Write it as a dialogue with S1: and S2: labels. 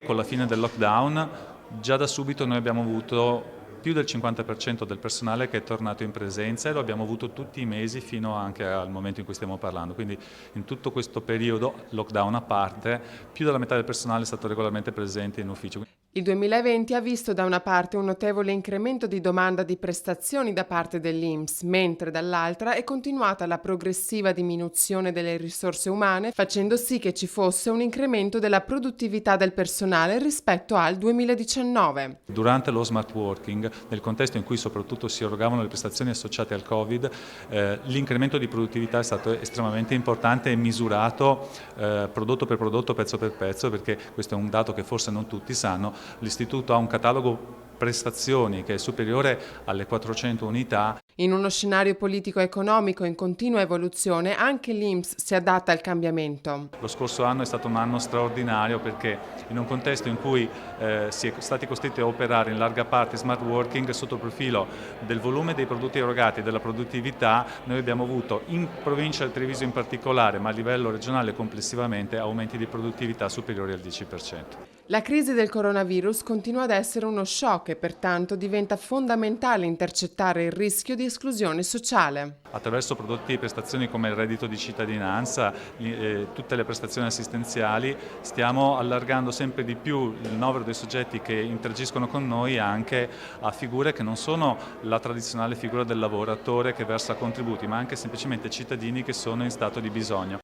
S1: Con la fine del lockdown già da subito noi abbiamo avuto più del 50% del personale che è tornato in presenza e lo abbiamo avuto tutti i mesi fino anche al momento in cui stiamo parlando. Quindi in tutto questo periodo, lockdown a parte, più della metà del personale è stato regolarmente presente in ufficio.
S2: Il 2020 ha visto da una parte un notevole incremento di domanda di prestazioni da parte dell'INPS, mentre dall'altra è continuata la progressiva diminuzione delle risorse umane, facendo sì che ci fosse un incremento della produttività del personale rispetto al 2019.
S1: Durante lo smart working, nel contesto in cui soprattutto si erogavano le prestazioni associate al Covid, l'incremento di produttività è stato estremamente importante e misurato prodotto per prodotto, pezzo per pezzo, perché questo è un dato che forse non tutti sanno. L'Istituto ha un catalogo prestazioni che è superiore alle 400 unità.
S2: In uno scenario politico-economico in continua evoluzione, anche l'INPS si adatta al cambiamento.
S1: Lo scorso anno è stato un anno straordinario perché in un contesto in cui si è stati costretti a operare in larga parte smart working, sotto il profilo del volume dei prodotti erogati e della produttività, noi abbiamo avuto in provincia del Treviso in particolare, ma a livello regionale complessivamente, aumenti di produttività superiori al 10%.
S2: La crisi del coronavirus continua ad essere uno shock e pertanto diventa fondamentale intercettare il rischio di esclusione sociale.
S1: Attraverso prodotti e prestazioni come il reddito di cittadinanza, tutte le prestazioni assistenziali, stiamo allargando sempre di più il novero dei soggetti che interagiscono con noi anche a figure che non sono la tradizionale figura del lavoratore che versa contributi, ma anche semplicemente cittadini che sono in stato di bisogno.